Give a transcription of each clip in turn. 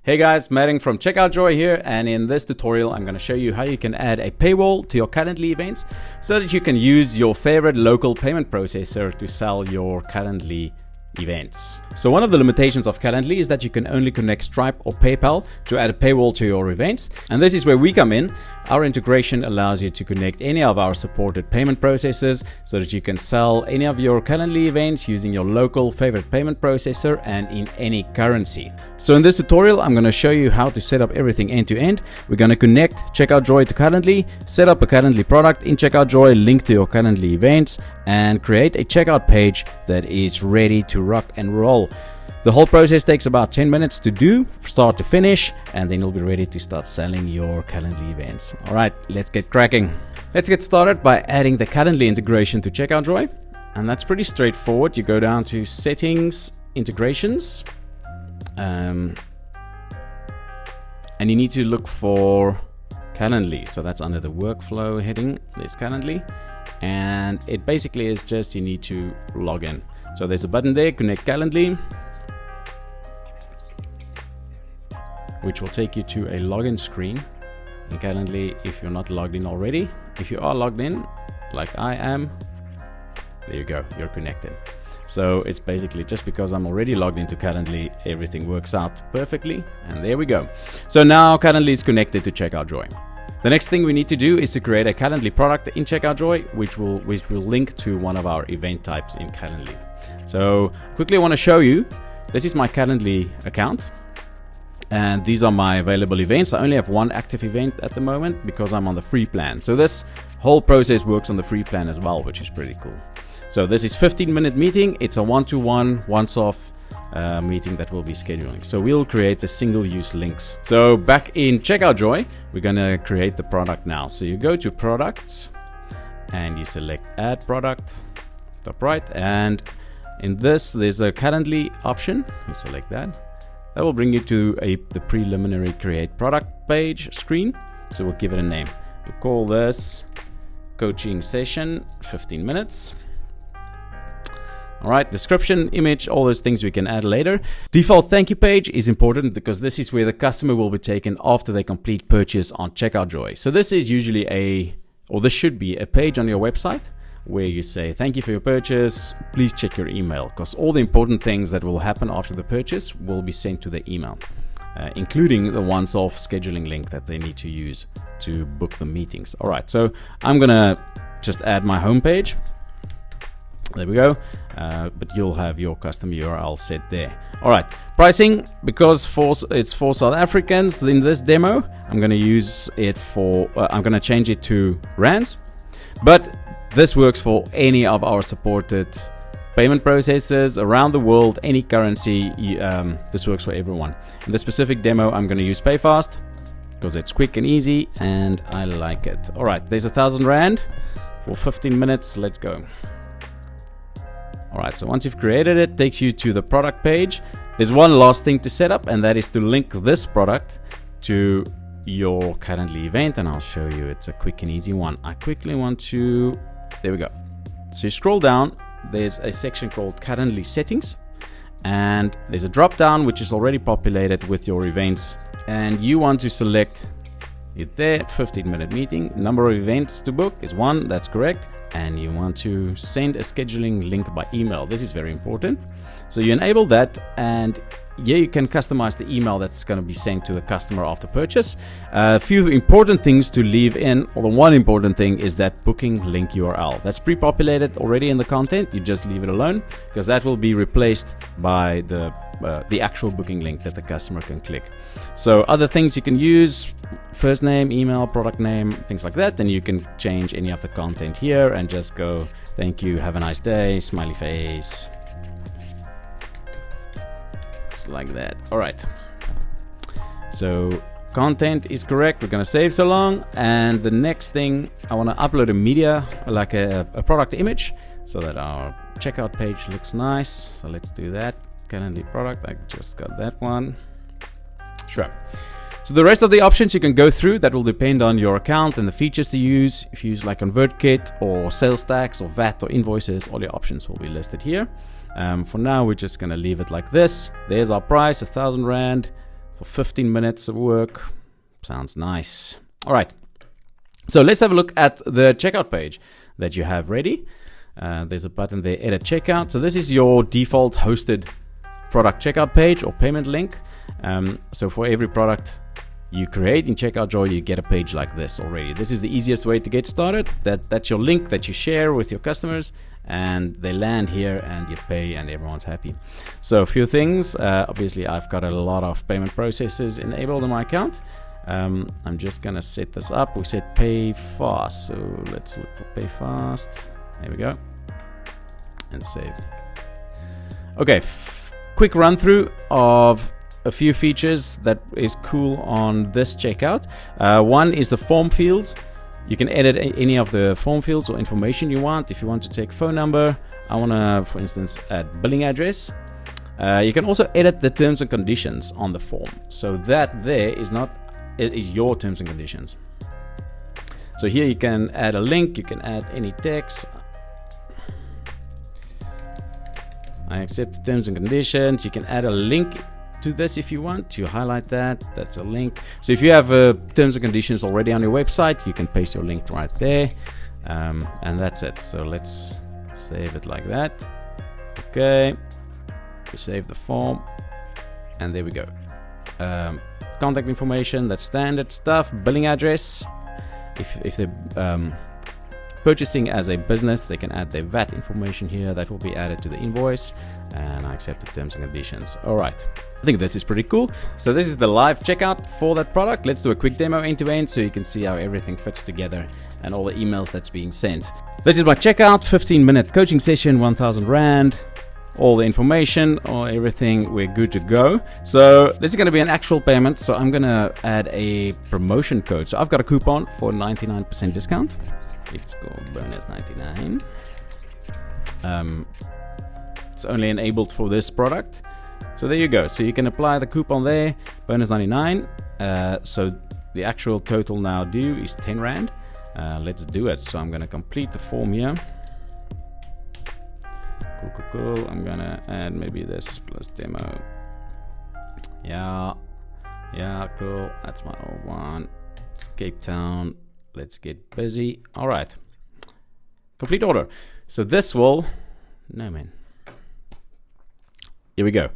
Hey guys, Madding from CheckoutJoy here, and in this tutorial I'm going to show you how you can add a paywall to your Calendly events so that you can use your favorite local payment processor to sell your Calendly events. So one of the limitations of Calendly is that you can only connect Stripe or PayPal to add a paywall to your events, and this is where we come in. Our integration allows you to connect any of our supported payment processors so that you can sell any of your Calendly events using your local favorite payment processor and in any currency. So in this tutorial I'm going to show you how to set up everything end to end. We're going to connect CheckoutJoy to Calendly, set up a Calendly product in CheckoutJoy, link to your Calendly events, and create a checkout page that is ready to rock and roll. The whole process takes about 10 minutes to do, start to finish, and then you'll be ready to start selling your Calendly events. All right, let's get cracking. Let's get started by adding the Calendly integration to CheckoutJoy, and that's pretty straightforward. You go down to Settings, Integrations, and you need to look for Calendly. So that's under the workflow heading. There's Calendly, and it basically is just you need to log in. So there's a button there, Connect Calendly, which will take you to a login screen in Calendly if you're not logged in already. If you are logged in, like I am, there you go, you're connected. So it's basically just because I'm already logged into Calendly, everything works out perfectly, and there we go. So now Calendly is connected to CheckoutJoy. The next thing we need to do is to create a Calendly product in CheckoutJoy, which will link to one of our event types in Calendly. So quickly I want to show you, this is my Calendly account, and these are my available events. I only have one active event at the moment because I'm on the free plan. So this whole process works on the free plan as well, which is pretty cool. So this is 15-minute meeting. It's a one-to-one, once-off meeting that we'll be scheduling. So we'll create the single-use links. So back in CheckoutJoy, we're gonna create the product now. So you go to Products and you select Add Product, top right, and in this there's a Calendly option. You select that. That will bring you to the preliminary create product page screen. So we'll give it a name. We'll call this coaching session 15 minutes. All right, description, image, all those things we can add later. Default thank you page is important because this is where the customer will be taken after they complete purchase on CheckoutJoy. So this is usually this should be a page on your website where you say, thank you for your purchase, please check your email, because all the important things that will happen after the purchase will be sent to the email, including the once-off scheduling link that they need to use to book the meetings. All right, so I'm gonna just add my homepage. There we go, but you'll have your custom URL set there. All right, pricing, because it's for South Africans in this demo, I'm gonna use it for, I'm gonna change it to rands, but this works for any of our supported payment processors around the world, any currency. This works for everyone. In the specific demo, I'm going to use PayFast because it's quick and easy, and I like it. All right, there's 1,000 Rand for 15 minutes. Let's go. All right, so once you've created it, takes you to the product page. There's one last thing to set up, and that is to link this product to your Calendly event, and I'll show you. It's a quick and easy one. I quickly want to, there we go. So you scroll down, there's a section called Calendly Settings, and there's a drop down which is already populated with your events, and you want to select it there. 15-minute meeting, number of events to book is 1, that's correct, and you want to send a scheduling link by email. This is very important. So you enable that, and yeah, you can customize the email that's going to be sent to the customer after purchase. A few important things to leave in, or the one important thing is that booking link URL. That's pre-populated already in the content. You just leave it alone because that will be replaced by the actual booking link that the customer can click. So other things you can use, first name, email, product name, things like that. Then you can change any of the content here and just go, thank you, have a nice day, smiley face. Like that. All right, so content is correct. We're gonna save so long, and the next thing, I want to upload a media, like a product image, so that our checkout page looks nice. So let's do that. Calendly product, I just got that one. Sure. So the rest of the options you can go through, that will depend on your account and the features to use. If you use like ConvertKit or sales tax or VAT or invoices, all your options will be listed here. For now, we're just going to leave it like this. There's our price, 1,000 Rand for 15 minutes of work. Sounds nice. All right. So let's have a look at the checkout page that you have ready. There's a button there, edit checkout. So this is your default hosted product checkout page or payment link. So for every product you create in CheckoutJoy, you get a page like this already. This is the easiest way to get started. That's your link that you share with your customers, and they land here and you pay and everyone's happy. So a few things. Obviously, I've got a lot of payment processes enabled on my account. I'm just gonna set this up. We said PayFast, so let's look for PayFast. There we go, and save. Okay, quick run through of a few features that is cool on this checkout. One is the form fields. You can edit any of the form fields or information you want. If you want to take phone number, I want to, for instance, add billing address. You can also edit the terms and conditions on the form. So that there is not, it is your terms and conditions. So here you can add a link, you can add any text. I accept the terms and conditions. You can add a link to this if you want. You highlight that, that's a link. So if you have terms and conditions already on your website, you can paste your link right there. And that's it. So let's save it like that. Okay, we save the form, and there we go. Contact information, that's standard stuff. Billing address, if they're purchasing as a business, they can add their VAT information here. That will be added to the invoice, and I accept the terms and conditions. All right, I think this is pretty cool. So this is the live checkout for that product. Let's do a quick demo end to end so you can see how everything fits together and all the emails that's being sent. This is my checkout, 15-minute coaching session, 1,000 Rand. All the information or everything, we're good to go. So this is going to be an actual payment, so I'm going to add a promotion code. So I've got a coupon for 99% discount. It's called bonus 99. It's only enabled for this product. So there you go. So you can apply the coupon there, bonus 99. So the actual total now due is 10 Rand. Let's do it. So I'm going to complete the form here. Cool. I'm gonna add maybe this plus demo. Yeah, cool. That's my old one. It's Cape Town. Let's get busy. All right. Complete order. So this will, no man. Here we go.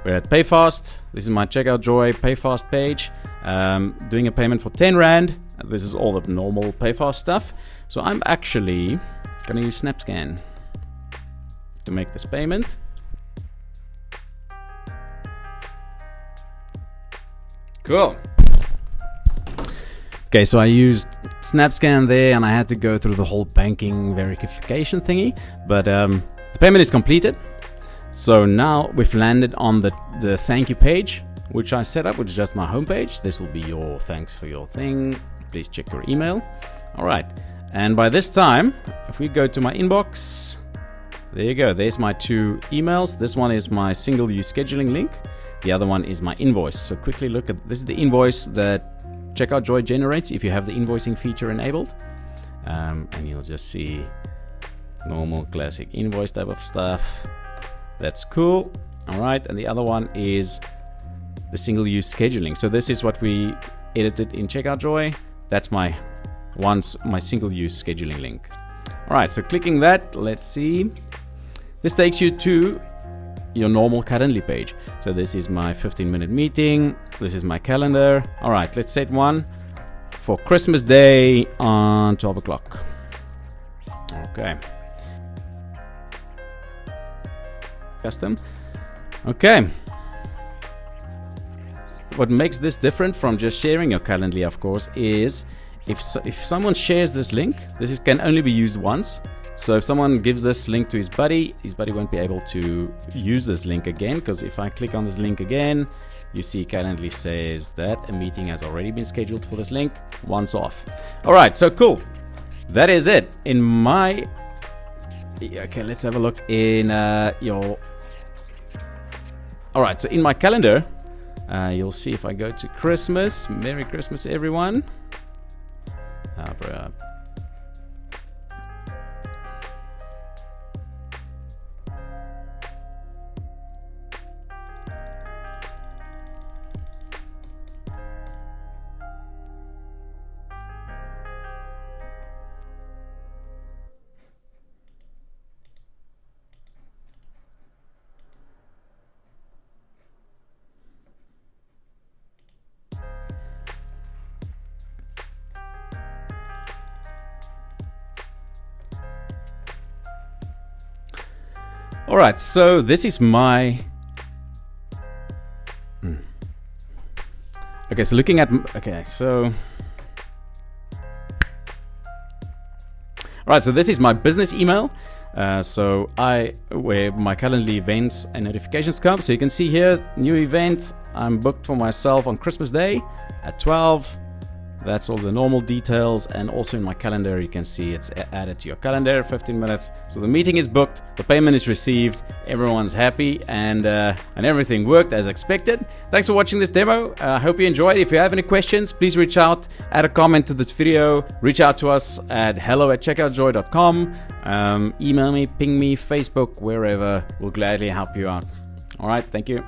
We're at PayFast. This is my CheckoutJoy PayFast page. Doing a payment for 10 Rand. This is all the normal PayFast stuff. So I'm actually gonna use SnapScan to make this payment. Cool. Okay, so I used SnapScan there, and I had to go through the whole banking verification thingy, but the payment is completed. So now we've landed on the thank you page, which I set up, which is just my homepage. This will be your thanks for your thing. Please check your email. All right, and by this time, if we go to my inbox, there you go. There's my two emails. This one is my single-use scheduling link. The other one is my invoice. So quickly look at this. Is the invoice that CheckoutJoy generates if you have the invoicing feature enabled. And you'll just see normal classic invoice type of stuff. That's cool. All right. And the other one is the single-use scheduling. So this is what we edited in CheckoutJoy. That's my single-use scheduling link. All right, so clicking that, let's see. This takes you to your normal Calendly page. So this is my 15-minute meeting. This is my calendar. All right, let's set one for Christmas Day on 12 o'clock. Okay. Custom. Okay. What makes this different from just sharing your Calendly, of course, is if someone shares this link, this can only be used once. So if someone gives this link to his buddy won't be able to use this link again, because if I click on this link again, you see Calendly says that a meeting has already been scheduled for this link, once off. All right, so cool. That is it. In my, okay, let's have a look in your, all right, so in my calendar, you'll see if I go to Christmas, Merry Christmas, everyone. All right, so this is my... Okay, so looking at... Okay, so... All right, so this is my business email. So where my Calendly events and notifications come. So you can see here, new event. I'm booked for myself on Christmas Day at 12. That's all the normal details, and also in my calendar you can see it's added to your calendar, 15 minutes. So the meeting is booked, the payment is received, everyone's happy, and everything worked as expected. Thanks for watching this demo. I hope you enjoyed. If you have any questions, please reach out, add a comment to this video, reach out to us at hello@checkoutjoy.com, email me, ping me, Facebook, wherever. We'll gladly help you out. All right, thank you.